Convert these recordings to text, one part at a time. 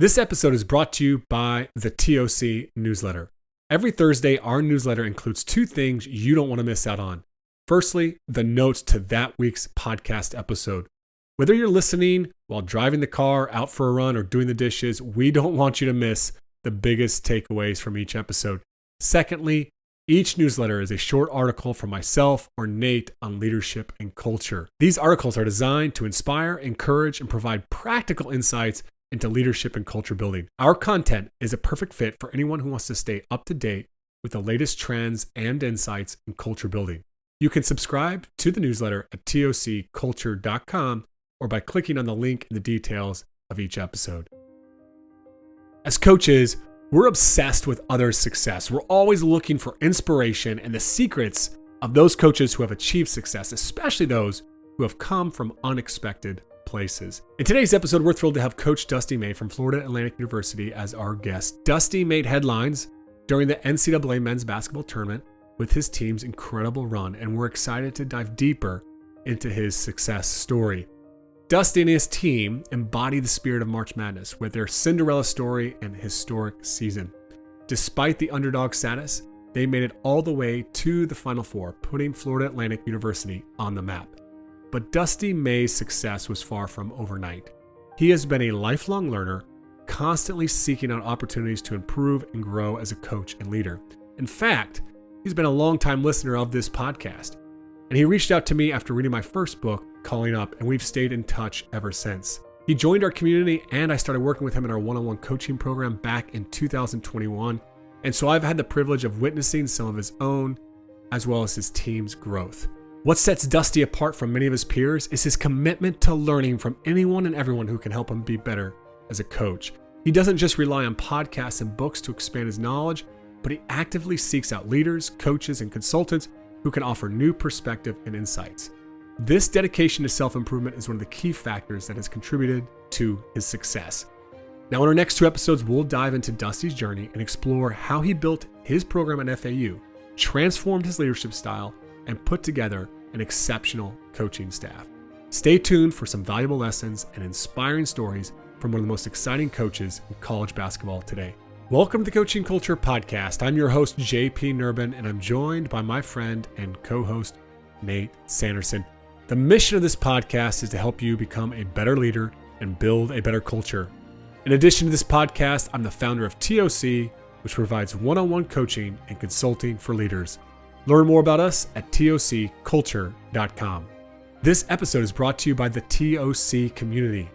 This episode is brought to you by the TOC newsletter. Every Thursday, our newsletter includes two things you don't want to miss out on. Firstly, the notes to that week's podcast episode. Whether you're listening while driving the car, out for a run, or doing the dishes, we don't want you to miss the biggest takeaways from each episode. Secondly, each newsletter is a short article from myself or Nate on leadership and culture. These articles are designed to inspire, encourage, and provide practical insights into leadership and culture building. Our content is a perfect fit for anyone who wants to stay up to date with the latest trends and insights in culture building. You can subscribe to the newsletter at tocculture.com or by clicking on the link in the details of each episode. As coaches, we're obsessed with others' success. We're always looking for inspiration and the secrets of those coaches who have achieved success, especially those who have come from unexpected places. In today's episode, we're thrilled to have Coach Dusty May from Florida Atlantic University as our guest. Dusty made headlines during the NCAA men's basketball tournament with his team's incredible run, and we're excited to dive deeper into his success story. Dusty and his team embody the spirit of March Madness with their Cinderella story and historic season. Despite the underdog status, they made it all the way to the Final Four, putting Florida Atlantic University on the map. But Dusty May's success was far from overnight. He has been a lifelong learner, constantly seeking out opportunities to improve and grow as a coach and leader. In fact, he's been a longtime listener of this podcast, and he reached out to me after reading my first book, Calling Up, and we've stayed in touch ever since. He joined our community, and I started working with him in our one-on-one coaching program back in 2021, and so I've had the privilege of witnessing some of his own as well as his team's growth. What sets Dusty apart from many of his peers is his commitment to learning from anyone and everyone who can help him be better as a coach. He doesn't just rely on podcasts and books to expand his knowledge, but he actively seeks out leaders, coaches, and consultants who can offer new perspective and insights. This dedication to self-improvement is one of the key factors that has contributed to his success. Now, in our next two episodes, we'll dive into Dusty's journey and explore how he built his program at FAU, transformed his leadership style, and put together an exceptional coaching staff. Stay tuned for some valuable lessons and inspiring stories from one of the most exciting coaches in college basketball today. Welcome to the Coaching Culture Podcast. I'm your host, JP Nurbin, and I'm joined by my friend and co-host, Nate Sanderson. The mission of this podcast is to help you become a better leader and build a better culture. In addition to this podcast, I'm the founder of TOC, which provides one-on-one coaching and consulting for leaders. Learn more about us at tocculture.com. This episode is brought to you by the TOC community.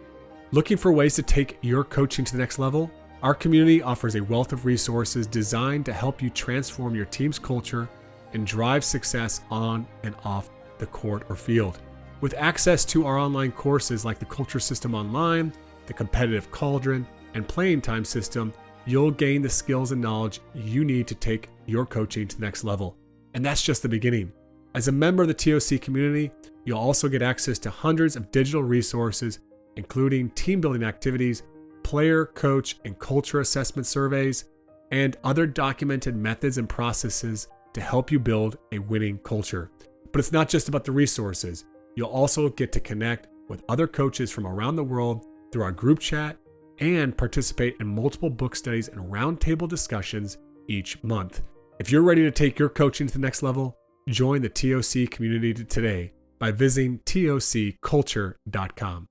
Looking for ways to take your coaching to the next level? Our community offers a wealth of resources designed to help you transform your team's culture and drive success on and off the court or field. With access to our online courses like the Culture System Online, the Competitive Cauldron, and Playing Time System, you'll gain the skills and knowledge you need to take your coaching to the next level. And that's just the beginning. As a member of the TOC community, you'll also get access to hundreds of digital resources, including team building activities, player, coach, and culture assessment surveys, and other documented methods and processes to help you build a winning culture. But it's not just about the resources. You'll also get to connect with other coaches from around the world through our group chat and participate in multiple book studies and roundtable discussions each month. If you're ready to take your coaching to the next level, join the TOC community today by visiting tocculture.com.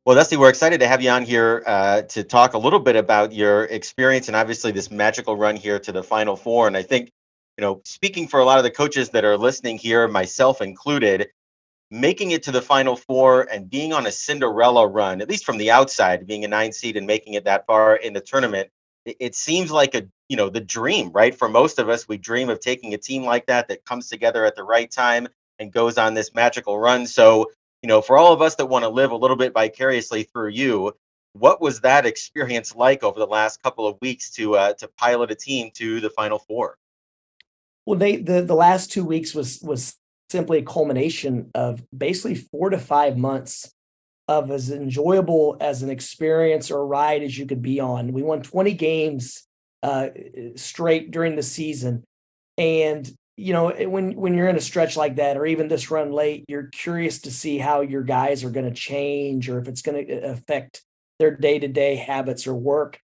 Well, Dusty, we're excited to have you on here to talk a little bit about your experience and obviously this magical run here to the Final Four. And I think, speaking for a lot of the coaches that are listening here, myself included, making it to the Final Four and being on a Cinderella run, at least from the outside, being a 9 seed and making it that far in the tournament, it seems like the dream, right? For most of us, we dream of taking a team like that comes together at the right time and goes on this magical run. So, for all of us that want to live a little bit vicariously through you, what was that experience like over the last couple of weeks to pilot a team to the Final Four? Well, Nate, the last 2 weeks was simply a culmination of basically 4 to 5 months of as enjoyable as an experience or ride as you could be on. We won 20 games straight during the season. And, when you're in a stretch like that, or even this run late, you're curious to see how your guys are going to change or if it's going to affect their day-to-day habits or work.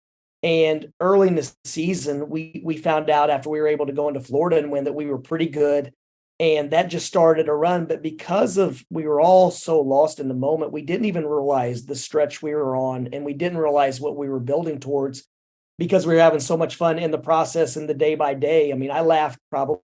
And early in the season, we found out after we were able to go into Florida and win that we were pretty good. And that just started a run. But because of we were all so lost in the moment, we didn't even realize the stretch we were on, and we didn't realize what we were building towards because we were having so much fun in the process and the day by day. I mean, I laughed probably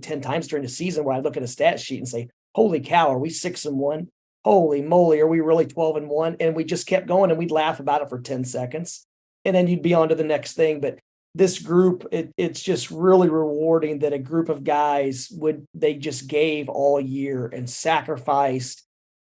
10 times during the season where I look at a stat sheet and say, holy cow, are we 6-1? Holy moly, are we really 12-1? And we just kept going and we'd laugh about it for 10 seconds. And then you'd be on to the next thing. But this group, it's just really rewarding that a group of guys they just gave all year and sacrificed,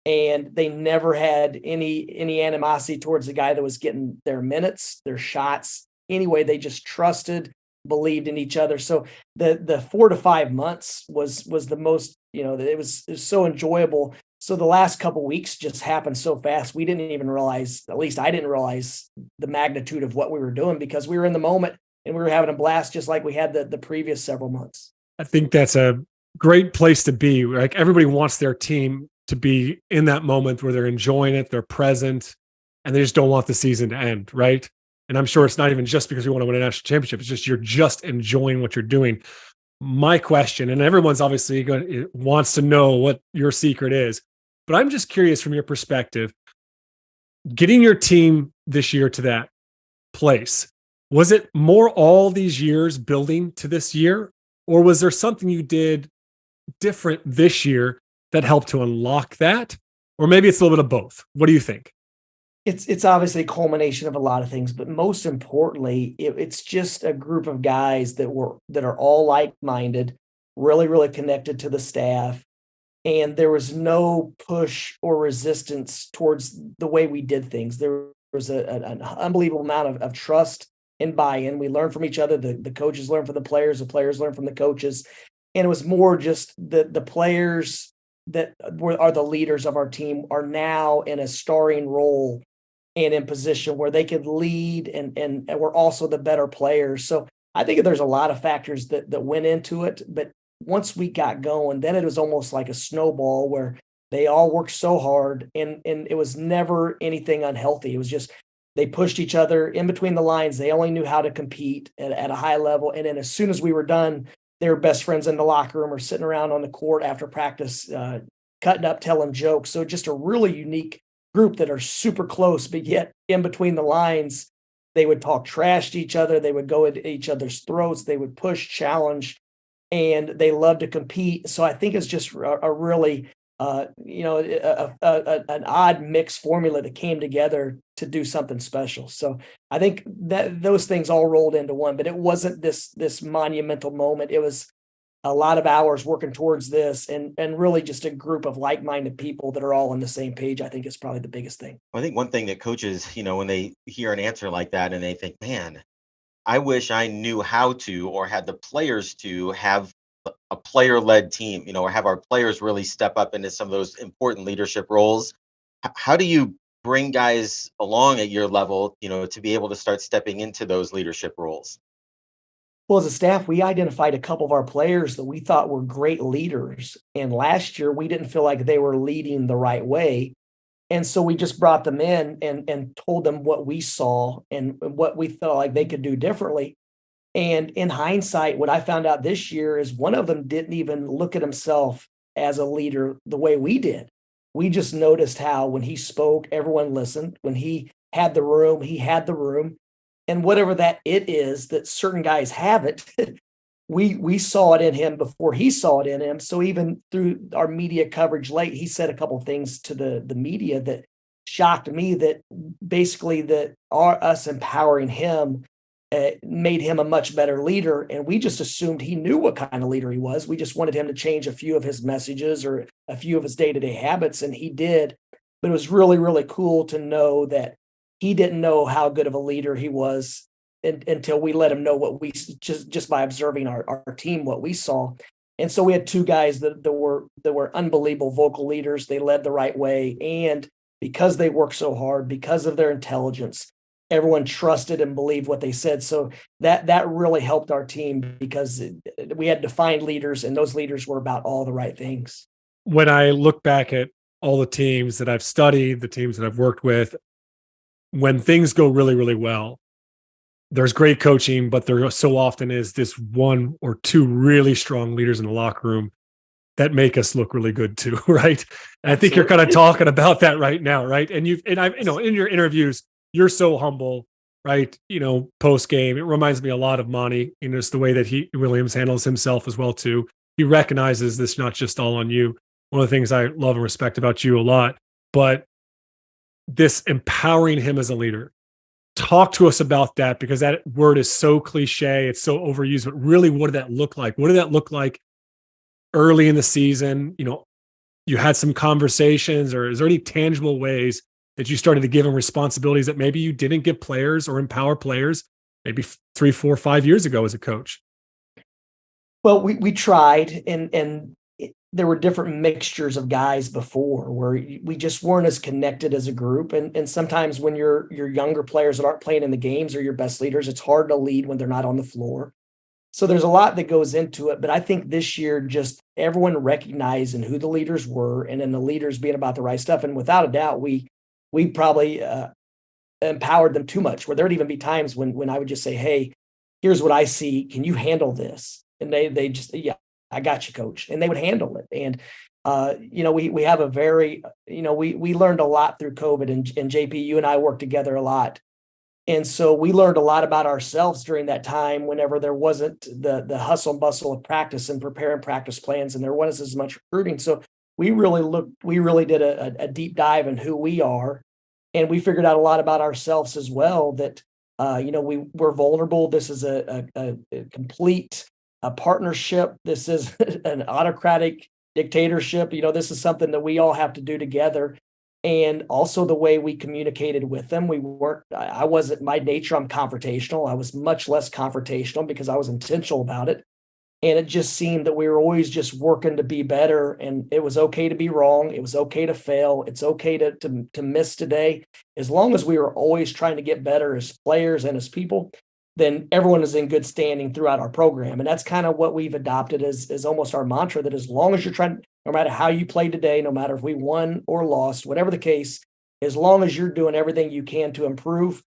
and they never had any animosity towards the guy that was getting their minutes, their shots. Anyway, they just trusted, believed in each other. So the 4 to 5 months was the most, it was so enjoyable. So the last couple of weeks just happened so fast. We didn't even realize, at least I didn't realize the magnitude of what we were doing because we were in the moment and we were having a blast just like we had the previous several months. I think that's a great place to be. Like everybody wants their team to be in that moment where they're enjoying it, they're present, and they just don't want the season to end, right? And I'm sure it's not even just because we want to win a national championship. It's just you're just enjoying what you're doing. My question, and everyone's obviously wants to know what your secret is, but I'm just curious from your perspective, getting your team this year to that place, was it more all these years building to this year, or was there something you did different this year that helped to unlock that? Or maybe it's a little bit of both. What do you think? It's obviously a culmination of a lot of things, but most importantly, it's just a group of guys that are all like-minded, really, really connected to the staff. And there was no push or resistance towards the way we did things. There was an unbelievable amount of trust and buy-in. We learned from each other. The coaches learned from the players learned from the coaches. And it was more just the players that are the leaders of our team are now in a starring role and in position where they could lead and we're also the better players. So I think there's a lot of factors that went into it. But once we got going, then it was almost like a snowball where they all worked so hard and it was never anything unhealthy. It was just they pushed each other in between the lines. They only knew how to compete at a high level. And then as soon as we were done, they were best friends in the locker room or sitting around on the court after practice, cutting up, telling jokes. So just a really unique group that are super close, but yet in between the lines, they would talk trash to each other. They would go at each other's throats. They would push, challenge, and they love to compete. So I think it's just a really, an odd mixed formula that came together to do something special. So I think that those things all rolled into one, but it wasn't this monumental moment. It was a lot of hours working towards this and really just a group of like-minded people that are all on the same page. I think is probably the biggest thing. I think one thing that coaches, when they hear an answer like that and they think, man, I wish I knew how to or had the players to have a player-led team, or have our players really step up into some of those important leadership roles. How do you bring guys along at your level, to be able to start stepping into those leadership roles? Well, as a staff, we identified a couple of our players that we thought were great leaders. And last year, we didn't feel like they were leading the right way. And so we just brought them in and told them what we saw and what we felt like they could do differently. And in hindsight, what I found out this year is one of them didn't even look at himself as a leader the way we did. We just noticed how when he spoke, everyone listened. When he had the room, he had the room. And whatever that it is that certain guys have it, we saw it in him before he saw it in him. So even through our media coverage late, he said a couple of things to the media that shocked me, that basically that us empowering him made him a much better leader. And we just assumed he knew what kind of leader he was. We just wanted him to change a few of his messages or a few of his day-to-day habits, and he did. But it was really, really cool to know that he didn't know how good of a leader he was until we let him know what we just by observing our team, what we saw. And so we had two guys that were unbelievable vocal leaders. They led the right way. And because they worked so hard, because of their intelligence, everyone trusted and believed what they said. So that really helped our team because we had defined leaders, and those leaders were about all the right things. When I look back at all the teams that I've studied, the teams that I've worked with, when things go really, really well, there's great coaching, but there so often is this one or two really strong leaders in the locker room that make us look really good too, right? And I think you're kind of talking about that right now, right? In your interviews, you're so humble, right? Post game, it reminds me a lot of Monty. It's the way that Williams handles himself as well too. He recognizes this not just all on you. One of the things I love and respect about you a lot, but this empowering him as a leader. Talk to us about that, because that word is so cliche, it's so overused. But really, what did that look like? What did that look like early in the season? You had some conversations, or is there any tangible ways that you started to give them responsibilities that maybe you didn't give players or empower players maybe 3, 4, 5 years ago as a coach? Well, we tried, and there were different mixtures of guys before where we just weren't as connected as a group. And sometimes when your younger players that aren't playing in the games are your best leaders, it's hard to lead when they're not on the floor. So there's a lot that goes into it. But I think this year, just everyone recognizing who the leaders were, and then the leaders being about the right stuff. And without a doubt, we probably empowered them too much, where there'd even be times when I would just say, hey, here's what I see. Can you handle this? And they just, yeah, I got you, coach. And they would handle it. And, we have a very, we learned a lot through COVID, and JP, you and I worked together a lot. And so we learned a lot about ourselves during that time, whenever there wasn't the hustle and bustle of practice and preparing practice plans, and there wasn't as much recruiting. So we really did a deep dive in who we are. And we figured out a lot about ourselves as well, that, we're vulnerable. This is a complete partnership. This is an autocratic dictatorship. This is something that we all have to do together. And also the way we communicated with them, I wasn't, my nature, I'm confrontational. I was much less confrontational because I was intentional about it. And it just seemed that we were always just working to be better. And it was okay to be wrong. It was okay to fail. It's okay to miss today. As long as we were always trying to get better as players and as people, then everyone is in good standing throughout our program. And that's kind of what we've adopted as almost our mantra, that as long as you're trying, no matter how you play today, no matter if we won or lost, whatever the case, as long as you're doing everything you can to improve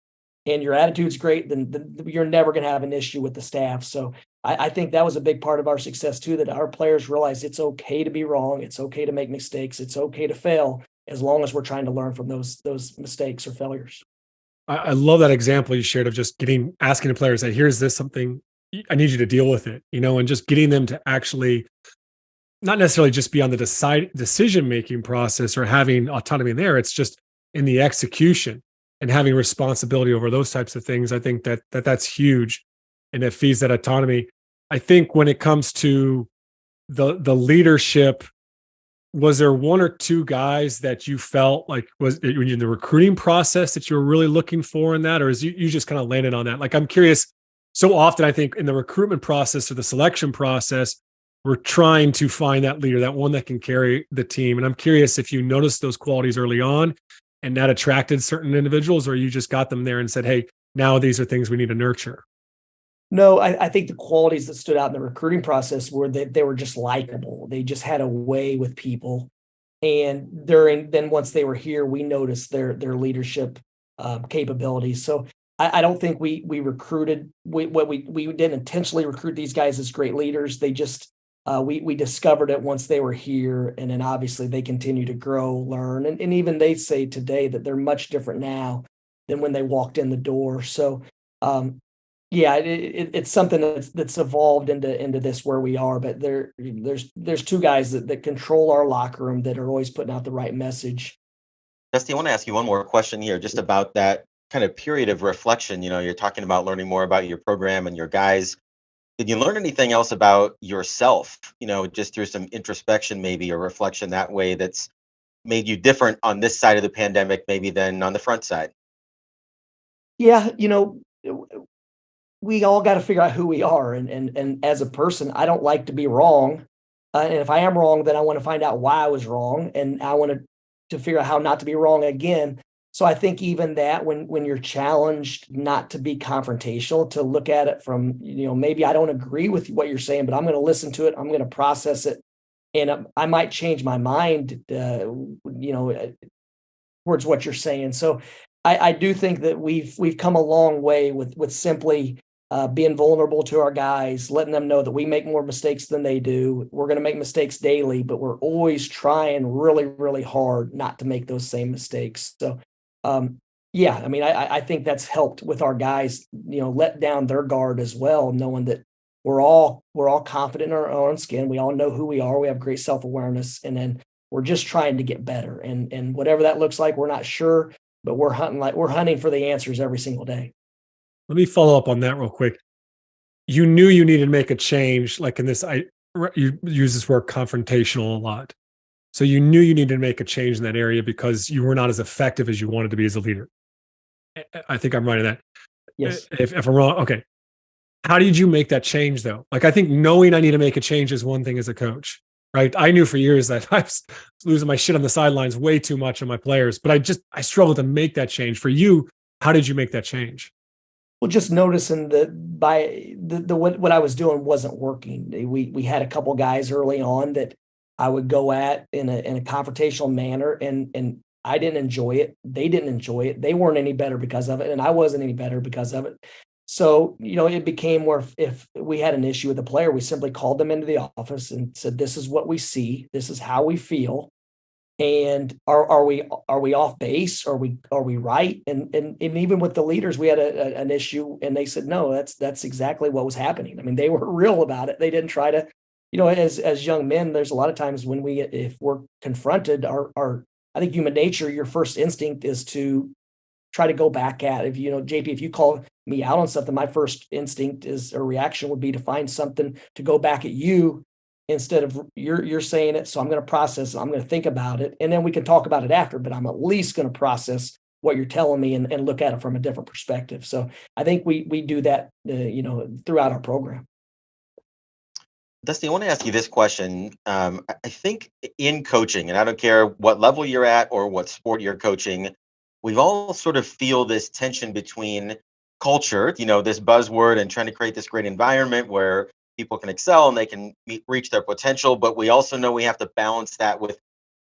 and your attitude's great, then you're never going to have an issue with the staff. So I think that was a big part of our success too, that our players realize it's okay to be wrong. It's okay to make mistakes. It's okay to fail, as long as we're trying to learn from those mistakes or failures. I love that example you shared of just asking the players that, here's this something, I need you to deal with it, and just getting them to actually not necessarily just be on the decision-making process or having autonomy in there. It's just in the execution and having responsibility over those types of things. I think that's huge, and it feeds that autonomy. I think when it comes to the leadership, was there one or two guys that you felt like was in the recruiting process that you were really looking for in that, or is you just kind of landed on that? Like, I'm curious. So often, I think in the recruitment process or the selection process, we're trying to find that leader, that one that can carry the team. And I'm curious if you noticed those qualities early on and that attracted certain individuals, or you just got them there and said, hey, now these are things we need to nurture. No, I think the qualities that stood out in the recruiting process were that they were just likable. They just had a way with people. And then once they were here, we noticed their leadership capabilities. So I don't think we recruited, we didn't intentionally recruit these guys as great leaders. They just, we discovered it once they were here. And then obviously they continue to grow, learn. And even they say today that they're much different now than when they walked in the door. So, yeah, it's something that's evolved into this where we are. But there's two guys that control our locker room that are always putting out the right message. Dusty, I want to ask you one more question here, just about that kind of period of reflection. You're talking about learning more about your program and your guys. Did you learn anything else about yourself? Just through some introspection, maybe, or reflection that way, that's made you different on this side of the pandemic, maybe, than on the front side? Yeah, we all got to figure out who we are, and as a person, I don't like to be wrong, and if I am wrong, then I want to find out why I was wrong, and I want to figure out how not to be wrong again. So I think even that, when you're challenged not to be confrontational, to look at it from, maybe I don't agree with what you're saying, but I'm going to listen to it, I'm going to process it, and I might change my mind, towards what you're saying. So I do think that we've come a long way with simply being vulnerable to our guys, letting them know that we make more mistakes than they do. We're going to make mistakes daily, but we're always trying really, really hard not to make those same mistakes. So, yeah, I mean, I think that's helped with our guys, let down their guard as well, knowing that we're all confident in our own skin. We all know who we are. We have great self-awareness, and then we're just trying to get better. And whatever that looks like, we're not sure, but we're hunting for the answers every single day. Let me follow up on that real quick. You knew you needed to make a change, like in this, you use this word confrontational a lot. So you knew you needed to make a change in that area because you were not as effective as you wanted to be as a leader. I think I'm right in that. Yes. If I'm wrong, okay. How did you make that change though? Like, I think knowing I need to make a change is one thing as a coach, right? I knew for years that I was losing my shit on the sidelines way too much on my players, but I struggled to make that change. For you, how did you make that change? Well, just noticing that by what I was doing wasn't working. We had a couple guys early on that I would go at in a confrontational manner, and I didn't enjoy it. They didn't enjoy it. They weren't any better because of it, and I wasn't any better because of it. So, it became where if we had an issue with a player, we simply called them into the office and said, "This is what we see. This is how we feel. And are we off base? Are we right?" And even with the leaders, we had an issue, and they said, "No, that's exactly what was happening." I mean, they were real about it. They didn't try to, as young men, there's a lot of times when if we're confronted, our I think human nature, your first instinct is to try to go back at. If JP, if you call me out on something, my first instinct is, or reaction would be, to find something to go back at you instead of you're saying it. So I'm going to process it. I'm going to think about it, and then we can talk about it after, but I'm at least going to process what you're telling me and look at it from a different perspective. So I think we do that, throughout our program. Dusty, I want to ask you this question. I think in coaching, and I don't care what level you're at or what sport you're coaching, we've all sort of feel this tension between culture, this buzzword, and trying to create this great environment where people can excel and they can reach their potential. But we also know we have to balance that with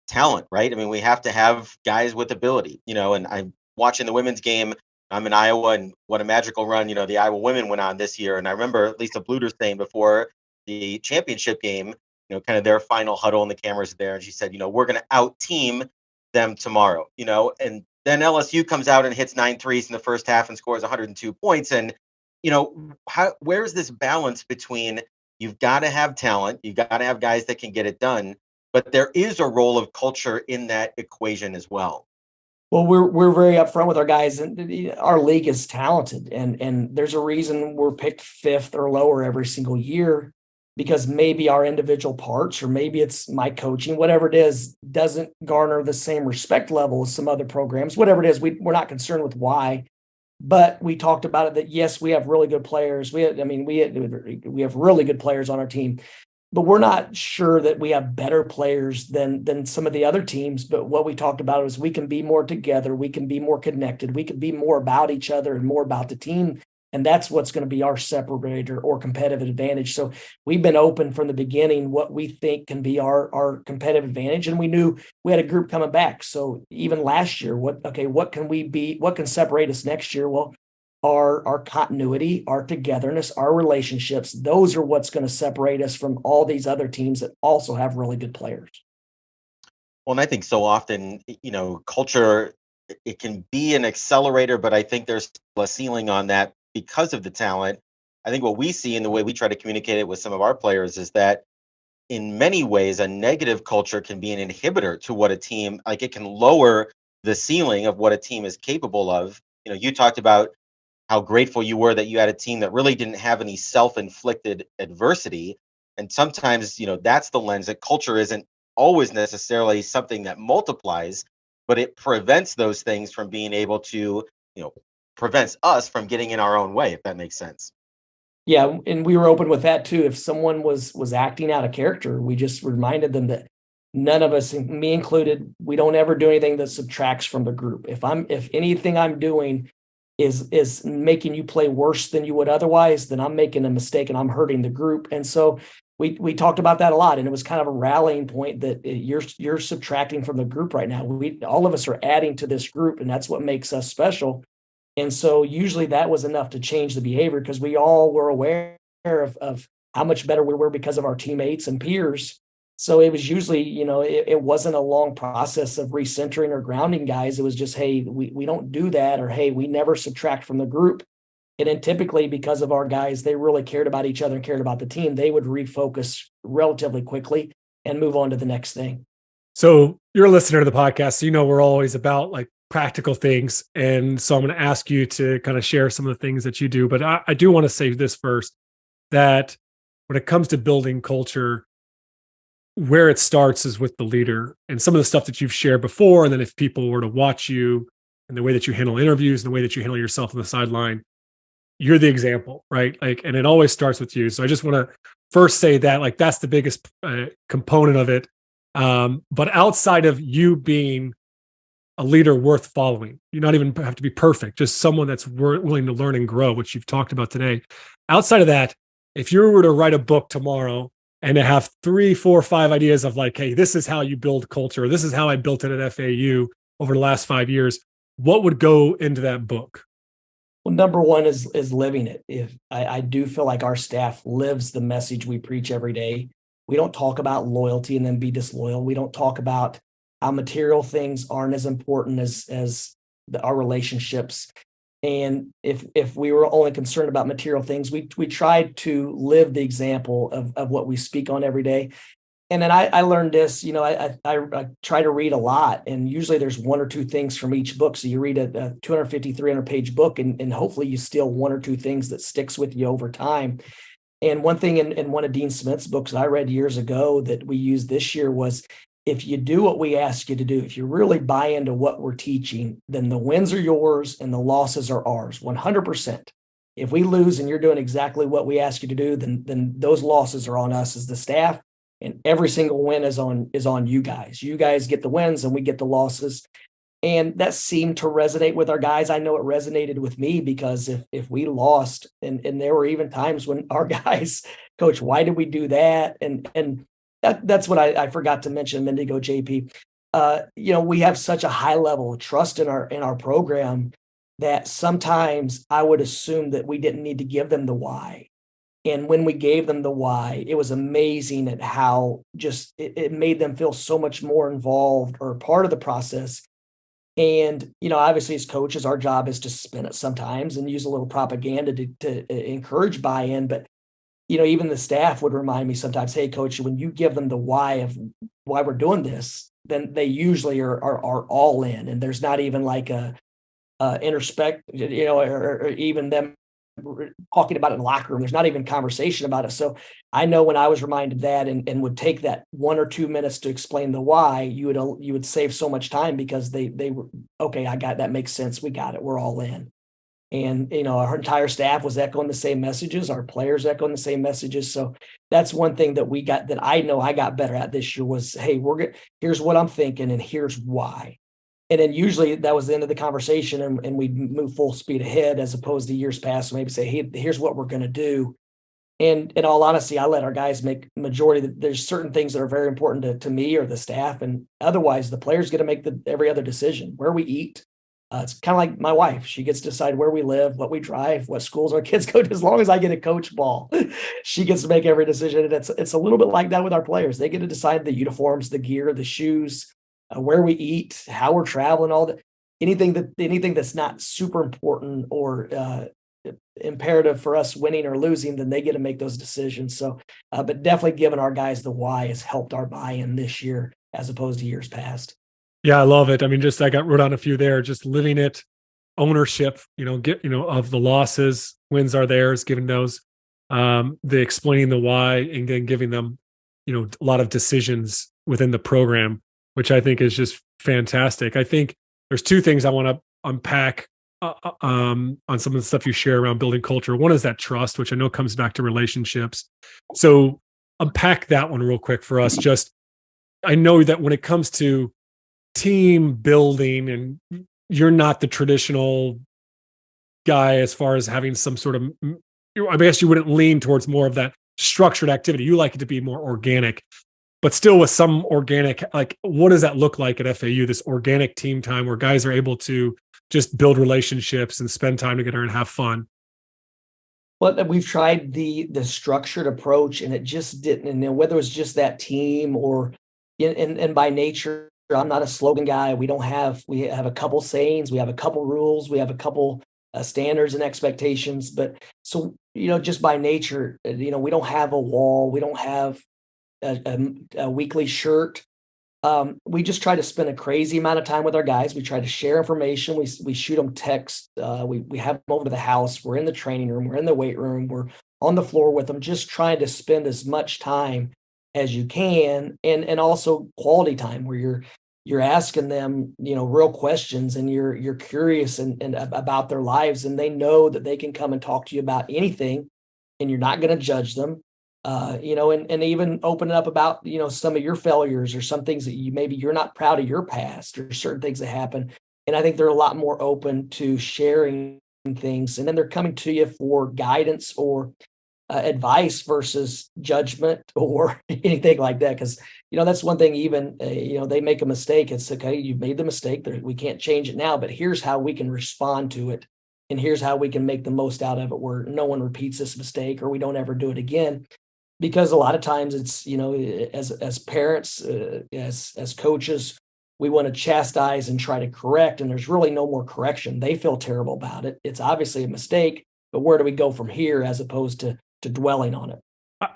talent, right? I mean, we have to have guys with ability, and I'm watching the women's game. I'm in Iowa, and what a magical run, the Iowa women went on this year. And I remember Lisa Bluter saying before the championship game, kind of their final huddle, and the cameras there, and she said, we're going to out team them tomorrow, and then LSU comes out and hits 9 threes in the first half and scores 102 points. And, where's this balance between you've got to have talent, you've got to have guys that can get it done, but there is a role of culture in that equation as well. Well, we're very upfront with our guys, and our league is talented, and there's a reason we're picked fifth or lower every single year, because maybe our individual parts, or maybe it's my coaching, whatever it is, doesn't garner the same respect level as some other programs. Whatever it is, we're not concerned with why, but we talked about it that yes, we have really good players. We have really good players on our team, but we're not sure that we have better players than some of the other teams. But what we talked about is we can be more together, we can be more connected, we can be more about each other and more about the team. And that's what's going to be our separator or competitive advantage. So we've been open from the beginning what we think can be our competitive advantage. And we knew we had a group coming back. So even last year, what can we be? What can separate us next year? Well, our continuity, our togetherness, our relationships, those are what's going to separate us from all these other teams that also have really good players. Well, and I think so often, culture, it can be an accelerator, but I think there's a ceiling on that because of the talent. I think what we see in the way we try to communicate it with some of our players is that in many ways, a negative culture can be an inhibitor to what a team, like it can lower the ceiling of what a team is capable of. You talked about how grateful you were that you had a team that really didn't have any self-inflicted adversity. And sometimes, that's the lens, that culture isn't always necessarily something that multiplies, but it prevents those things from being able to, prevents us from getting in our own way, if that makes sense. Yeah, and we were open with that too. If someone was acting out of character, we just reminded them that none of us, me included, we don't ever do anything that subtracts from the group. If anything I'm doing is making you play worse than you would otherwise, then I'm making a mistake and I'm hurting the group. And so we talked about that a lot, and it was kind of a rallying point that you're subtracting from the group right now. All of us are adding to this group, and that's what makes us special. And so usually that was enough to change the behavior because we all were aware of how much better we were because of our teammates and peers. So it was usually, it wasn't a long process of recentering or grounding guys. It was just, hey, we don't do that, or hey, we never subtract from the group. And then typically, because of our guys, they really cared about each other and cared about the team, they would refocus relatively quickly and move on to the next thing. So you're a listener to the podcast, so we're always about like practical things. And so I'm going to ask you to kind of share some of the things that you do. But I do want to say this first, that when it comes to building culture, where it starts is with the leader, and some of the stuff that you've shared before. And then if people were to watch you and the way that you handle interviews and the way that you handle yourself on the sideline, you're the example, right? Like, and it always starts with you. So I just want to first say that, like, that's the biggest component of it. But outside of you being a leader worth following, you not even have to be perfect, just someone that's willing to learn and grow, which you've talked about today. Outside of that, if you were to write a book tomorrow and to have 3, 4, 5 ideas of like, hey, this is how you build culture, this is how I built it at FAU over the last 5 years, what would go into that book? Well, number one is living it. If I do feel like our staff lives the message we preach every day. We don't talk about loyalty and then be disloyal. We don't talk about how material things aren't as important as our relationships. And if we were only concerned about material things, we tried to live the example of what we speak on every day. And then I learned this, I try to read a lot, and usually there's 1 or 2 things from each book. So you read a 250, 300 page book, and hopefully you steal 1 or 2 things that sticks with you over time. And one thing in one of Dean Smith's books that I read years ago that we used this year was, if you do what we ask you to do, if you really buy into what we're teaching, then the wins are yours and the losses are ours, 100%. If we lose and you're doing exactly what we ask you to do, then those losses are on us as the staff. And every single win is on you guys. You guys get the wins and we get the losses. And that seemed to resonate with our guys. I know it resonated with me, because if we lost, and there were even times when our guys, Coach, why did we do that? And that's what I forgot to mention a minute ago, JP. We have such a high level of trust in our program that sometimes I would assume that we didn't need to give them the why. And when we gave them the why, it was amazing at how just it made them feel so much more involved or part of the process. And, obviously as coaches, our job is to spin it sometimes and use a little propaganda to encourage buy-in. But, even the staff would remind me sometimes, hey, Coach, when you give them the why of why we're doing this, then they usually are all in. And there's not even like a introspect, or even them talking about it in the locker room. There's not even conversation about it. So I know when I was reminded that and would take that 1 or 2 minutes to explain the why, you would save so much time, because they were, okay, I got that, makes sense. We got it. We're all in. And, our entire staff was echoing the same messages. Our players echoing the same messages. So that's one thing that I know I got better at this year was, hey, here's what I'm thinking and here's why. And then usually that was the end of the conversation, and we'd move full speed ahead, as opposed to years past. So maybe say, hey, here's what we're going to do. And in all honesty, I let our guys make majority. There's certain things that are very important to me or the staff, and otherwise the players get to make every other decision. Where we eat, it's kind of like my wife. She gets to decide where we live, what we drive, what schools our kids go to. As long as I get a coach ball, she gets to make every decision. And it's a little bit like that with our players. They get to decide the uniforms, the gear, the shoes, where we eat, how we're traveling, all that. Anything that's not super important or imperative for us winning or losing, then they get to make those decisions. So, but definitely giving our guys the why has helped our buy-in this year as opposed to years past. Yeah, I love it. I mean, I got wrote on a few there, just living it, ownership, of the losses, wins are theirs, giving those, the explaining the why, and then giving them, a lot of decisions within the program, which I think is just fantastic. I think there's 2 things I want to unpack on some of the stuff you share around building culture. One is that trust, which I know comes back to relationships. So unpack that one real quick for us. Just, I know that when it comes to team building, and you're not the traditional guy as far as having some sort of, I guess you wouldn't lean towards more of that structured activity. You like it to be more organic, but still with some organic, like what does that look like at FAU, this organic team time where guys are able to just build relationships and spend time together and have fun? Well, we've tried the structured approach, and it just didn't. And whether it was just that team or, and by nature, I'm not a slogan guy. We have a couple sayings, we have a couple rules, we have a couple standards and expectations. But so just by nature, we don't have a wall, we don't have a weekly shirt. We just try to spend a crazy amount of time with our guys. We try to share information. We shoot them texts. We have them over to the house. We're in the training room. We're in the weight room. We're on the floor with them, just trying to spend as much time as you can, and also quality time where you're asking them real questions, and you're curious and about their lives, and they know that they can come and talk to you about anything, and you're not going to judge them. And even open it up about, some of your failures or some things that maybe you're not proud of your past or certain things that happen. And I think they're a lot more open to sharing things. And then they're coming to you for guidance or advice versus judgment or anything like that. Cause that's one thing, even, they make a mistake. It's okay. You've made the mistake. We can't change it now, but here's how we can respond to it. And here's how we can make the most out of it, where no one repeats this mistake or we don't ever do it again. Because a lot of times it's, as parents, as coaches, we want to chastise and try to correct, and there's really no more correction. They feel terrible about it. It's obviously a mistake, but where do we go from here, as opposed to dwelling on it?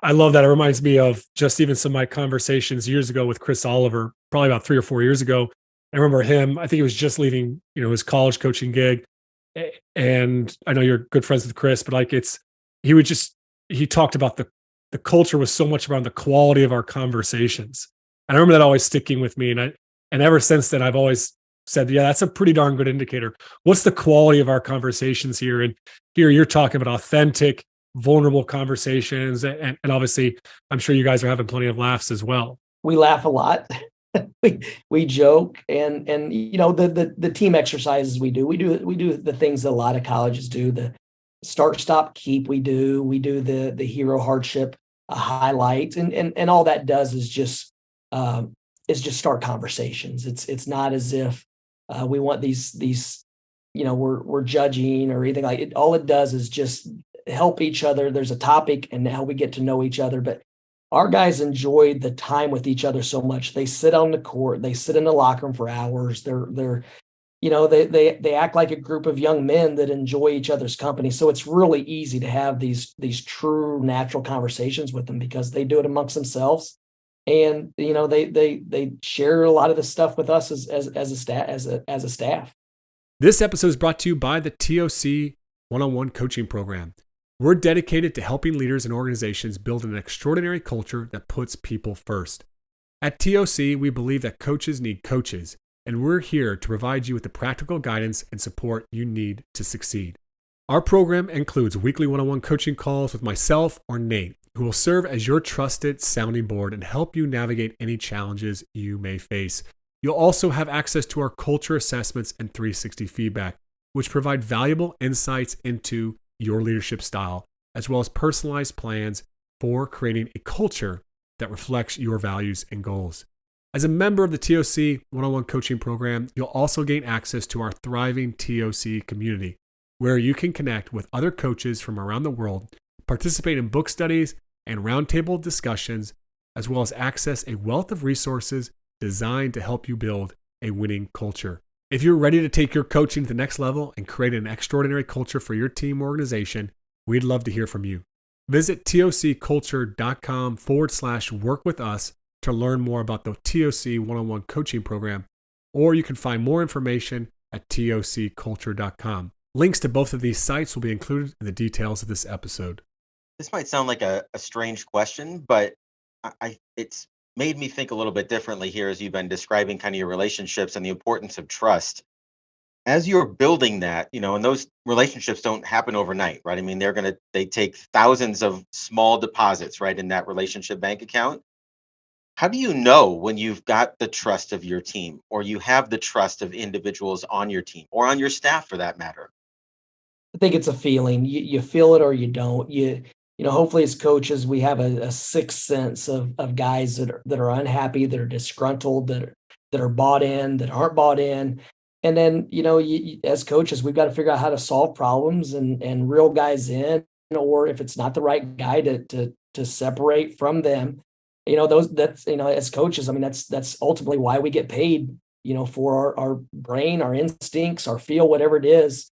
I love that. It reminds me of just even some of my conversations years ago with Chris Oliver, probably about 3 or 4 years ago. I remember him, I think he was just leaving, his college coaching gig. And I know you're good friends with Chris, but like he talked about the culture was so much around the quality of our conversations. And I remember that always sticking with me. And ever since then, I've always said, yeah, that's a pretty darn good indicator. What's the quality of our conversations here? And here you're talking about authentic, vulnerable conversations. And obviously, I'm sure you guys are having plenty of laughs as well. We laugh a lot. we joke, and the team exercises we do the things that a lot of colleges do. The start, stop, keep. We do the hero hardship highlight, and all that does is just start conversations. It's not as if we want these we're judging or anything like it. All it does is just help each other. There's a topic, and now we get to know each other. But our guys enjoy the time with each other so much. They sit on the court, they sit in the locker room for hours. They're they act like a group of young men that enjoy each other's company. So it's really easy to have these true natural conversations with them, because they do it amongst themselves. And they share a lot of the stuff with us as a staff. This episode is brought to you by the TOC one-on-one coaching program. We're dedicated to helping leaders and organizations build an extraordinary culture that puts people first. At TOC, we believe that coaches need coaches, and we're here to provide you with the practical guidance and support you need to succeed. Our program includes weekly one-on-one coaching calls with myself or Nate, who will serve as your trusted sounding board and help you navigate any challenges you may face. You'll also have access to our culture assessments and 360 feedback, which provide valuable insights into your leadership style, as well as personalized plans for creating a culture that reflects your values and goals. As a member of the TOC one-on-one coaching program, you'll also gain access to our thriving TOC community, where you can connect with other coaches from around the world, participate in book studies and roundtable discussions, as well as access a wealth of resources designed to help you build a winning culture. If you're ready to take your coaching to the next level and create an extraordinary culture for your team or organization, we'd love to hear from you. Visit tocculture.com/work with us to learn more about the TOC one-on-one coaching program, or you can find more information at tocculture.com. Links to both of these sites will be included in the details of this episode. This might sound like a strange question, but it's made me think a little bit differently here as you've been describing kind of your relationships and the importance of trust. As you're building that, and those relationships don't happen overnight, right? I mean, they take thousands of small deposits, right, in that relationship bank account. How do you know when you've got the trust of your team, or you have the trust of individuals on your team or on your staff for that matter? I think it's a feeling. You feel it or you don't. hopefully as coaches, we have a sixth sense of guys that are unhappy, that are disgruntled, that are bought in, that aren't bought in. And then, as coaches, we've got to figure out how to solve problems and reel guys in, or if it's not the right guy to separate from them. As coaches, I mean, that's ultimately why we get paid, for our brain, our instincts, our feel, whatever it is.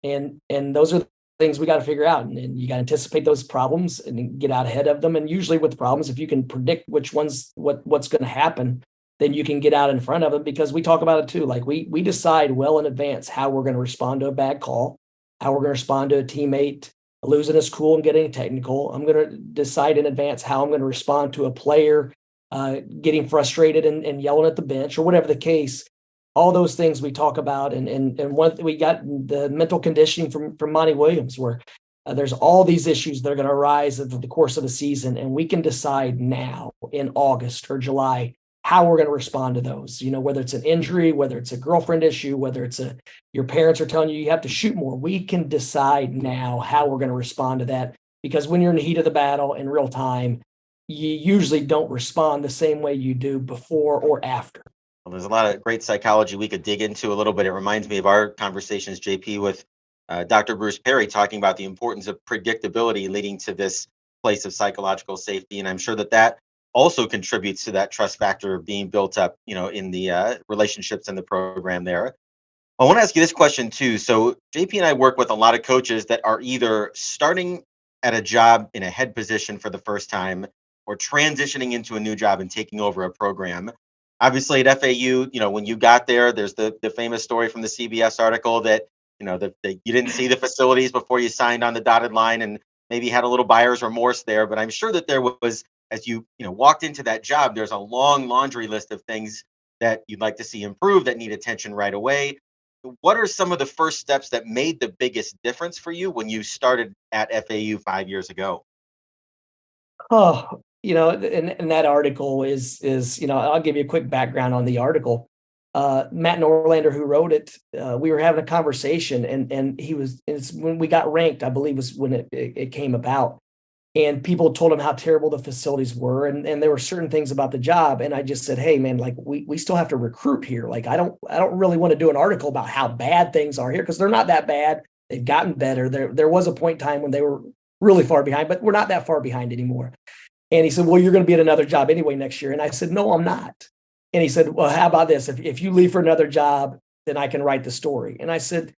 And those are the things we got to figure out. And you got to anticipate those problems and get out ahead of them. And usually with problems, if you can predict what's going to happen, then you can get out in front of them, because we talk about it too. Like we decide well in advance how we're going to respond to a bad call, how we're going to respond to a teammate losing his cool and getting technical. I'm going to decide in advance how I'm going to respond to a player getting frustrated and yelling at the bench, or whatever the case. All those things we talk about, and one we got the mental conditioning from Monty Williams, where there's all these issues that are going to arise over the course of the season, and we can decide now in August or July how we're going to respond to those. Whether it's an injury, whether it's a girlfriend issue, whether it's your parents are telling you have to shoot more, we can decide now how we're going to respond to that. Because when you're in the heat of the battle in real time, you usually don't respond the same way you do before or after. Well, there's a lot of great psychology we could dig into a little bit. It reminds me of our conversations, JP, with Dr. Bruce Perry, talking about the importance of predictability leading to this place of psychological safety. And I'm sure that also contributes to that trust factor being built up, in the relationships in the program there. I want to ask you this question too. So JP and I work with a lot of coaches that are either starting at a job in a head position for the first time, or transitioning into a new job and taking over a program. Obviously at FAU, when you got there, there's the famous story from the CBS article that, that you didn't see the facilities before you signed on the dotted line, and maybe had a little buyer's remorse there. But I'm sure that there was, as you walked into that job, there's a long laundry list of things that you'd like to see improve, that need attention right away. What are some of the first steps that made the biggest difference for you when you started at FAU 5 years ago? Oh, and that article is, I'll give you a quick background on the article. Matt Norlander, who wrote it, we were having a conversation, and it's when we got ranked, I believe was when it came about. And people told him how terrible the facilities were, and there were certain things about the job. And I just said, hey man, like we still have to recruit here. Like I don't really want to do an article about how bad things are here, because they're not that bad. They've gotten better. There was a point in time when they were really far behind, but we're not that far behind anymore. And he said, well, you're going to be at another job anyway next year. And I said, no, I'm not. And he said, well, how about this? If you leave for another job, then I can write the story. And I said,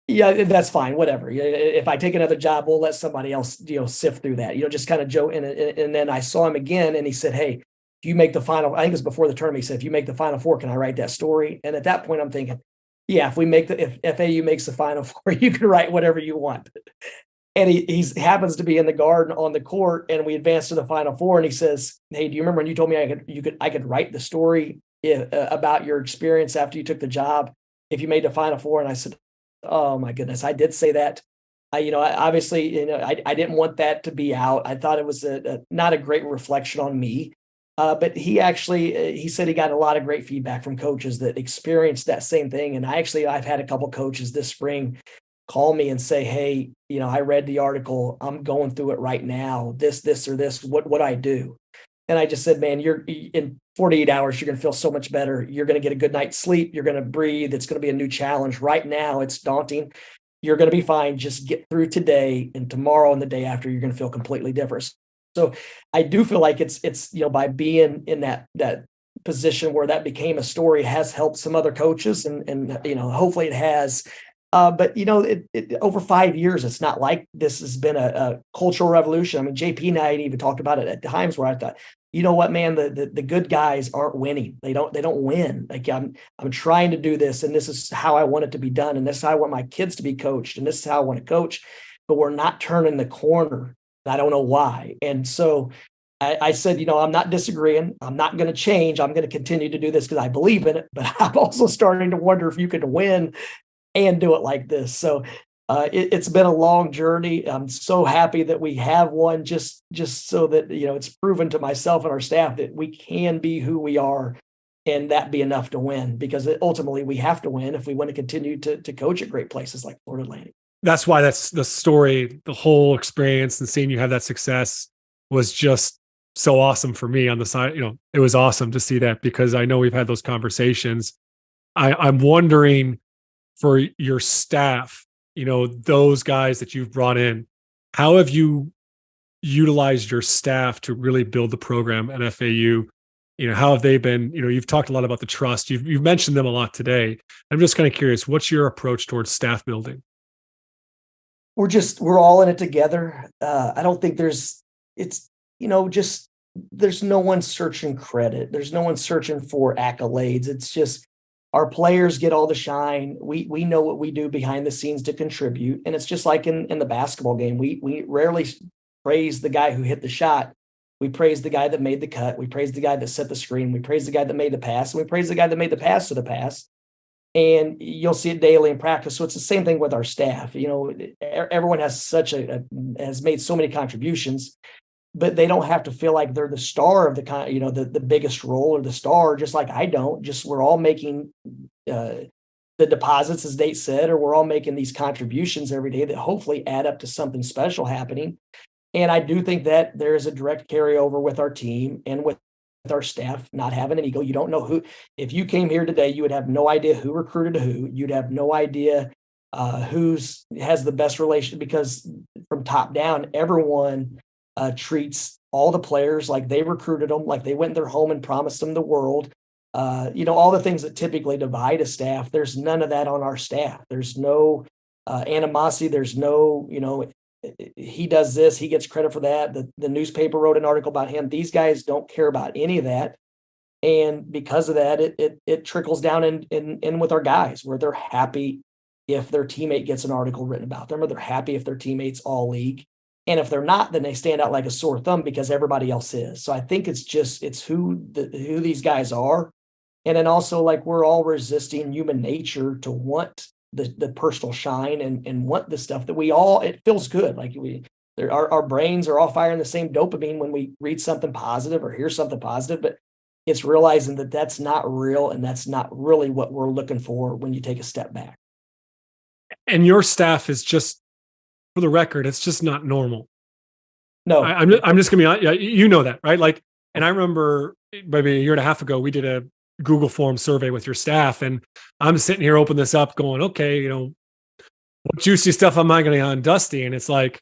yeah, that's fine. Whatever. If I take another job, we'll let somebody else, sift through that, just kind of joke. And then I saw him again, and he said, hey, if you make the final, I think it was before the tournament, he said, if you make the Final Four, can I write that story? And at that point I'm thinking, yeah, if FAU makes the Final Four, you can write whatever you want. And he happens to be in the garden on the court, and we advance to the Final Four, and he says, hey, do you remember when you told me I could write the story about your experience after you took the job if you made the Final Four? And I said, oh my goodness, I did say that. Obviously, I didn't want that to be out. I thought it was not a great reflection on me. But he said he got a lot of great feedback from coaches that experienced that same thing. And I've had a couple coaches this spring call me and say, hey, I read the article. I'm going through it right now. This, or this, what I do. And I just said, man, you're in 48 hours, you're going to feel so much better. You're going to get a good night's sleep. You're going to breathe. It's going to be a new challenge. Right now, it's daunting. You're going to be fine. Just get through today, and tomorrow and the day after, you're going to feel completely different. So I do feel like it's by being in that position where that became a story has helped some other coaches, and hopefully it has. But over 5 years, it's not like this has been a cultural revolution. I mean, JP and I had even talked about it at times where I thought, you know what, man, the good guys aren't winning. They don't win. Like I'm trying to do this, and this is how I want it to be done, and this is how I want my kids to be coached, and this is how I want to coach. But we're not turning the corner. I don't know why. And so I said, I'm not disagreeing. I'm not going to change. I'm going to continue to do this because I believe in it. But I'm also starting to wonder if you could win and do it like this. So it's been a long journey. I'm so happy that we have one, just so that it's proven to myself and our staff that we can be who we are, and that be enough to win. Because ultimately we have to win if we want to continue to coach at great places like Florida Atlantic. that's why that's the story, the whole experience and seeing you have that success was just so awesome for me on the side. It was awesome to see that because I know we've had those conversations. I'm wondering for your staff, those guys that you've brought in, how have you utilized your staff to really build the program at FAU? How have they been? You've talked a lot about the trust. You've mentioned them a lot today. I'm just kind of curious, what's your approach towards staff building? We're all in it together. I don't think there's no one searching credit. There's no one searching for accolades. It's just our players get all the shine. We know what we do behind the scenes to contribute. And it's just like in the basketball game. We rarely praise the guy who hit the shot. We praise the guy that made the cut. We praise the guy that set the screen. We praise the guy that made the pass. And we praise the guy that made the pass to the pass. And you'll see it daily in practice. So it's the same thing with our staff. Everyone has made so many contributions, but they don't have to feel like they're the star of the biggest role or the star, just like I don't. Just we're all making the deposits, as Nate said, or we're all making these contributions every day that hopefully add up to something special happening. And I do think that there is a direct carryover with our team and with our staff not having an ego. You don't know who. If you came here today, you would have no idea who recruited who. You'd have no idea who's has the best relation, because from top down, everyone treats all the players like they recruited them, like they went in their home and promised them the world. All the things that typically divide a staff, there's none of that on our staff. There's no animosity. There's no, he does this, he gets credit for that. The newspaper wrote an article about him. These guys don't care about any of that. And because of that, it trickles down in with our guys, where they're happy if their teammate gets an article written about them, or they're happy if their teammate's all league. And if they're not, then they stand out like a sore thumb because everybody else is. So I think it's who these guys are. And then also, like, we're all resisting human nature to want the personal shine and want the stuff that it feels good. Like our brains are all firing the same dopamine when we read something positive or hear something positive, but it's realizing that that's not real. And that's not really what we're looking for when you take a step back. And your staff is just, for the record, it's just not normal. No, I'm just gonna be honest. You know that, right? Like, and I remember maybe a year and a half ago, we did a Google form survey with your staff, and I'm sitting here opening this up going, okay, what juicy stuff am I going to on Dusty? And it's like,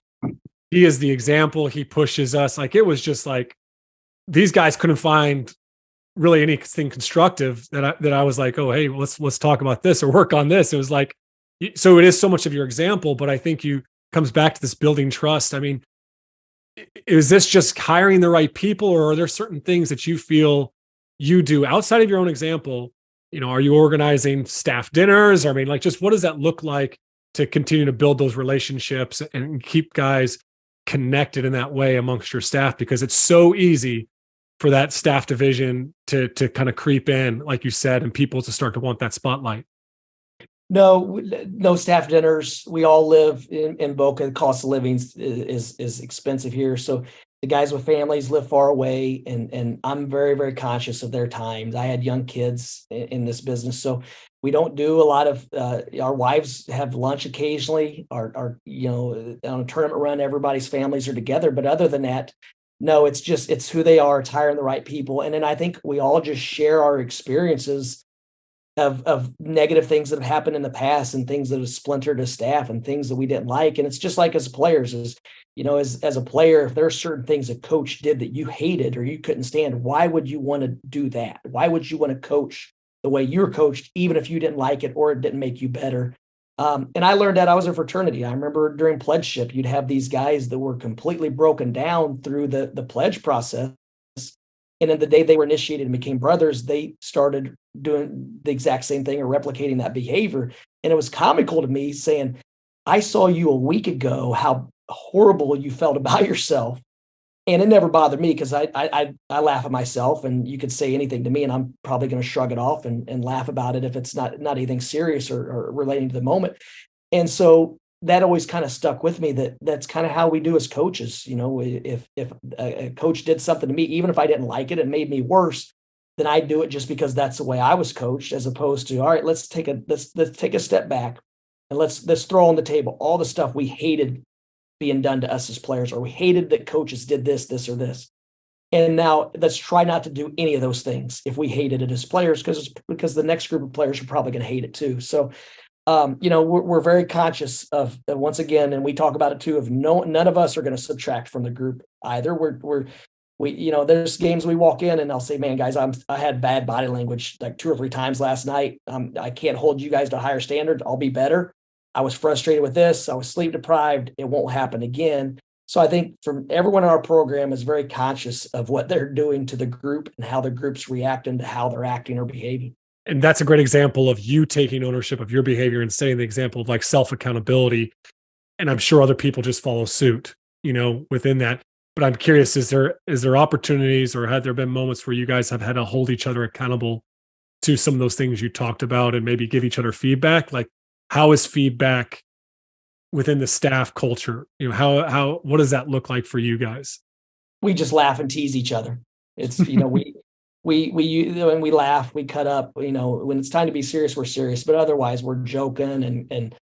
he is the example. He pushes us. Like, it was just like, these guys couldn't find really anything constructive that I was like, oh, hey, let's talk about this or work on this. It was like, so it is so much of your example, but I think comes back to this building trust. I mean, is this just hiring the right people, or are there certain things that you feel you do outside of your own example? Are you organizing staff dinners? I mean, like, just what does that look like to continue to build those relationships and keep guys connected in that way amongst your staff? Because it's so easy for that staff division to kind of creep in, like you said, and people to start to want that spotlight. No staff dinners. We all live in Boca. The cost of living is expensive here. So the guys with families live far away, and I'm very, very conscious of their times. I had young kids in this business, so we don't do a lot of, our wives have lunch occasionally, on a tournament run, everybody's families are together. But other than that, no, it's who they are. It's hiring the right people. And then I think we all just share our experiences of negative things that have happened in the past, and things that have splintered a staff, and things that we didn't like. And it's just like as players, as a player, if there are certain things a coach did that you hated or you couldn't stand, why would you want to do that? Why would you want to coach the way you're coached, even if you didn't like it or it didn't make you better? And I learned that. I was a fraternity. I remember during pledgeship, you'd have these guys that were completely broken down through the pledge process. And then the day they were initiated and became brothers, they started doing the exact same thing or replicating that behavior. And it was comical to me, saying, I saw you a week ago, how horrible you felt about yourself. And it never bothered me, because I laugh at myself, and you could say anything to me and I'm probably going to shrug it off and laugh about it if it's not anything serious or relating to the moment. And so that always kind of stuck with me, that's kind of how we do as coaches. If a coach did something to me, even if I didn't like it, it made me worse, then I do it just because that's the way I was coached, as opposed to, all right, let's take a step back. And let's throw on the table all the stuff we hated being done to us as players, or we hated that coaches did this, or this. And now let's try not to do any of those things if we hated it as players, because the next group of players are probably going to hate it too. So, we're very conscious of once again, and we talk about it too, of none of us are going to subtract from the group either. There's games we walk in and I'll say, man, guys, I had bad body language like 2 or 3 times last night. I can't hold you guys to a higher standard. I'll be better. I was frustrated with this. I was sleep deprived. It won't happen again. So I think from everyone in our program is very conscious of what they're doing to the group and how the group's reacting to how they're acting or behaving. And that's a great example of you taking ownership of your behavior and setting the example of like self accountability. And I'm sure other people just follow suit, within that. But I'm curious, is there opportunities, or have there been moments where you guys have had to hold each other accountable to some of those things you talked about and maybe give each other feedback? Like, how is feedback within the staff culture? What does that look like for you guys? We just laugh and tease each other. It's, when we laugh, we cut up, when it's time to be serious, we're serious, but otherwise we're joking and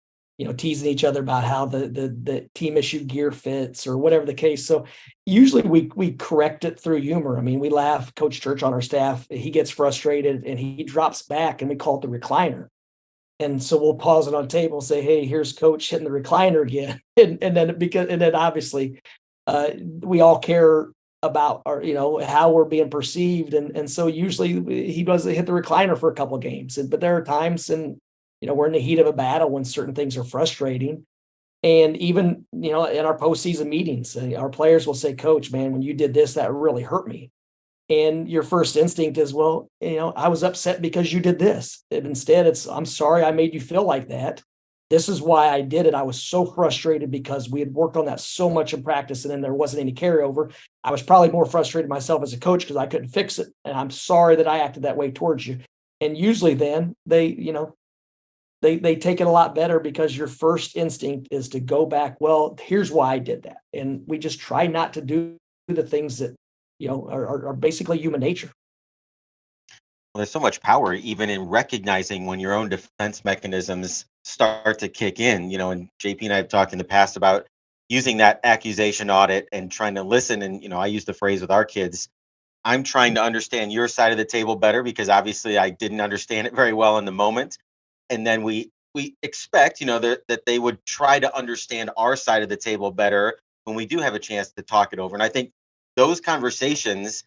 teasing each other about how the team issue gear fits or whatever the case. So usually we correct it through humor. I mean, we laugh. Coach Church on our staff, he gets frustrated and he drops back, and we call it the recliner. And so we'll pause it on the table and say, hey, here's coach hitting the recliner again. And then obviously we all care about our, how we're being perceived. And so usually he doesn't hit the recliner for a couple of games, but there are times, and we're in the heat of a battle when certain things are frustrating. And even, in our postseason meetings, our players will say, coach, man, when you did this, that really hurt me. And your first instinct is, well, I was upset because you did this. And instead it's, I'm sorry I made you feel like that. This is why I did it. I was so frustrated because we had worked on that so much in practice, and then there wasn't any carryover. I was probably more frustrated myself as a coach because I couldn't fix it. And I'm sorry that I acted that way towards you. And usually then they take it a lot better, because your first instinct is to go back, well, here's why I did that. And we just try not to do the things that, are basically human nature. Well, there's so much power even in recognizing when your own defense mechanisms start to kick in, and JP and I have talked in the past about using that accusation audit and trying to listen. And, I use the phrase with our kids, I'm trying to understand your side of the table better, because obviously I didn't understand it very well in the moment. And then we expect, that they would try to understand our side of the table better when we do have a chance to talk it over. And I think those conversations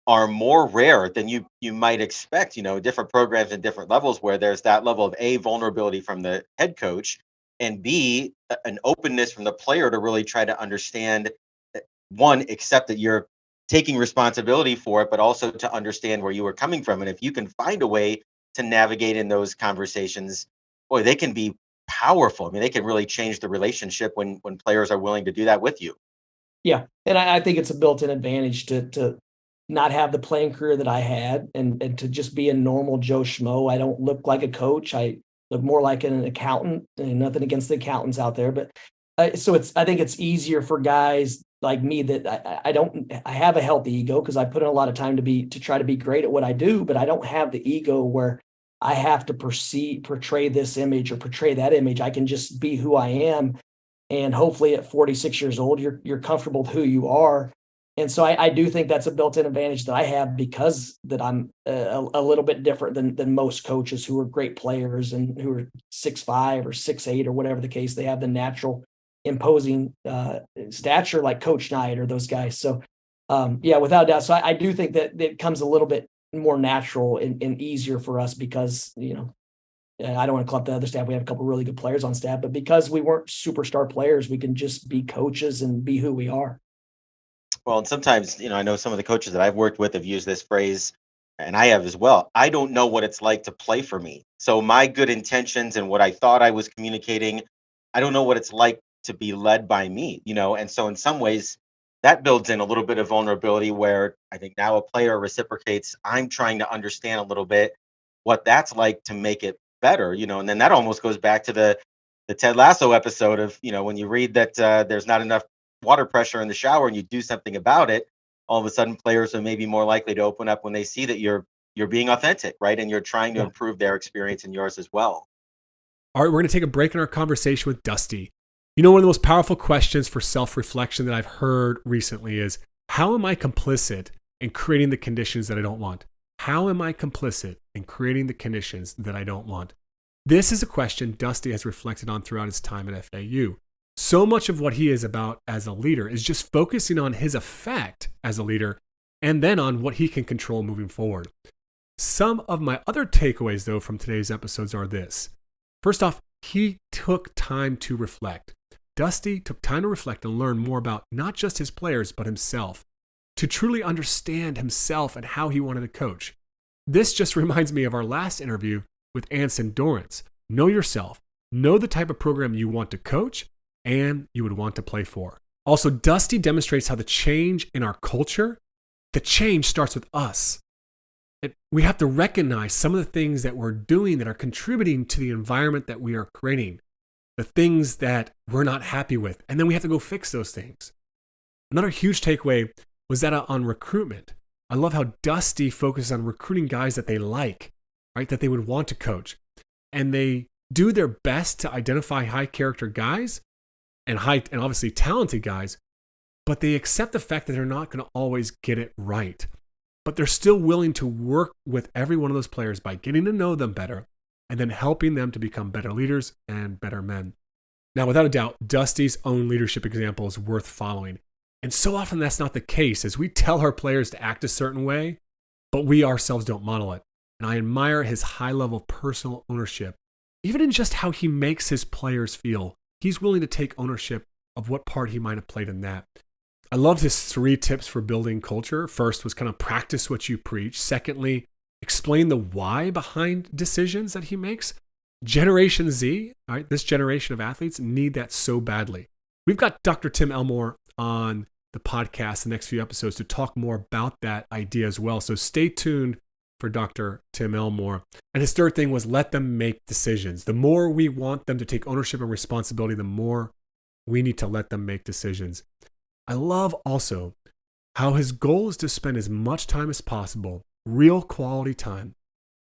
are more rare than you might expect. Different programs and different levels where there's that level of A, vulnerability from the head coach, and B, an openness from the player to really try to understand, one, accept that you're taking responsibility for it, but also to understand where you were coming from. And if you can find a way to navigate in those conversations, boy, they can be powerful. I mean, they can really change the relationship when players are willing to do that with you. Yeah. And I think it's a built-in advantage to not have the playing career that I had, and to just be a normal Joe Schmo. I don't look like a coach. I look more like an accountant, and nothing against the accountants out there, but so I think it's easier for guys like me that I have a healthy ego, because I put in a lot of time to try to be great at what I do, but I don't have the ego where I have to portray this image or portray that image. I can just be who I am. And hopefully at 46 years old, you're comfortable with who you are. And so I do think that's a built-in advantage that I have, because that I'm a little bit different than most coaches who are great players and who are 6'5" or 6'8" or whatever the case. They have the natural imposing stature like Coach Knight or those guys. So without doubt. So I do think that it comes a little bit more natural and easier for us, because, I don't want to club the other staff. We have a couple of really good players on staff, but because we weren't superstar players, we can just be coaches and be who we are. Well, and sometimes, I know some of the coaches that I've worked with have used this phrase, and I have as well. I don't know what it's like to play for me. So my good intentions and what I thought I was communicating, I don't know what it's like to be led by me, And so in some ways, that builds in a little bit of vulnerability where I think now a player reciprocates. I'm trying to understand a little bit what that's like to make it better, and then that almost goes back to the Ted Lasso episode of, when you read that there's not enough water pressure in the shower and you do something about it, all of a sudden players are maybe more likely to open up when they see that you're being authentic, right? And you're trying to improve their experience and yours as well. All right, we're going to take a break in our conversation with Dusty. You know, one of the most powerful questions for self-reflection that I've heard recently is, how am I complicit in creating the conditions that I don't want? How am I complicit in creating the conditions that I don't want? This is a question Dusty has reflected on throughout his time at FAU. So much of what he is about as a leader is just focusing on his effect as a leader and then on what he can control moving forward. Some of my other takeaways, though, from today's episodes are this. First off, he took time to reflect. Dusty took time to reflect and learn more about not just his players, but himself, to truly understand himself and how he wanted to coach. This just reminds me of our last interview with Anson Dorrance. Know yourself, know the type of program you want to coach and you would want to play for. Also, Dusty demonstrates how the change in our culture, the change starts with us. We have to recognize some of the things that we're doing that are contributing to the environment that we are creating, the things that we're not happy with, and then we have to go fix those things. Another huge takeaway was that on recruitment. I love how Dusty focuses on recruiting guys that they like, right? That they would want to coach. And they do their best to identify high character guys and obviously talented guys, but they accept the fact that they're not going to always get it right. But they're still willing to work with every one of those players by getting to know them better and then helping them to become better leaders and better men. Now, without a doubt, Dusty's own leadership example is worth following. And so often that's not the case, as we tell our players to act a certain way, but we ourselves don't model it. And I admire his high level of personal ownership, even in just how he makes his players feel. He's willing to take ownership of what part he might have played in that. I loved his 3 tips for building culture. First was kind of practice what you preach. Secondly, explain the why behind decisions that he makes. Generation Z, all right, this generation of athletes need that so badly. We've got Dr. Tim Elmore on the podcast the next few episodes to talk more about that idea as well. So stay tuned for Dr. Tim Elmore. And his third thing was let them make decisions. The more we want them to take ownership and responsibility, the more we need to let them make decisions. I love also how his goal is to spend as much time as possible, real quality time,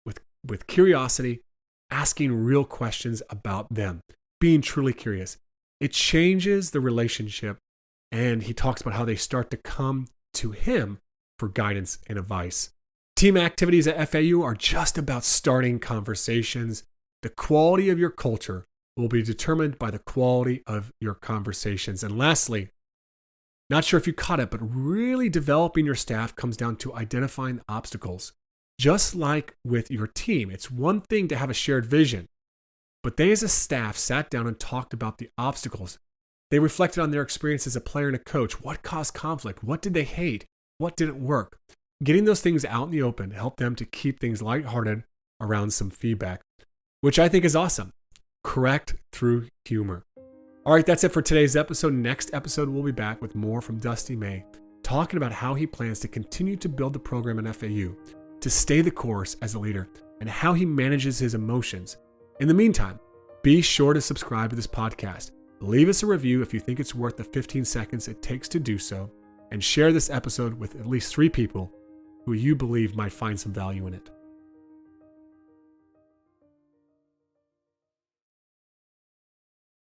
with curiosity, asking real questions about them, being truly curious. It changes the relationship, and he talks about how they start to come to him for guidance and advice. Team activities at FAU are just about starting conversations. The quality of your culture will be determined by the quality of your conversations. And lastly, not sure if you caught it, but really developing your staff comes down to identifying obstacles. Just like with your team, it's one thing to have a shared vision, but they as a staff sat down and talked about the obstacles. They reflected on their experience as a player and a coach. What caused conflict? What did they hate? What didn't work? Getting those things out in the open helped them to keep things lighthearted around some feedback, which I think is awesome. Correct through humor. All right, that's it for today's episode. Next episode, we'll be back with more from Dusty May, talking about how he plans to continue to build the program in FAU, to stay the course as a leader, and how he manages his emotions. In the meantime, be sure to subscribe to this podcast. Leave us a review if you think it's worth the 15 seconds it takes to do so, and share this episode with at least 3 people who you believe might find some value in it.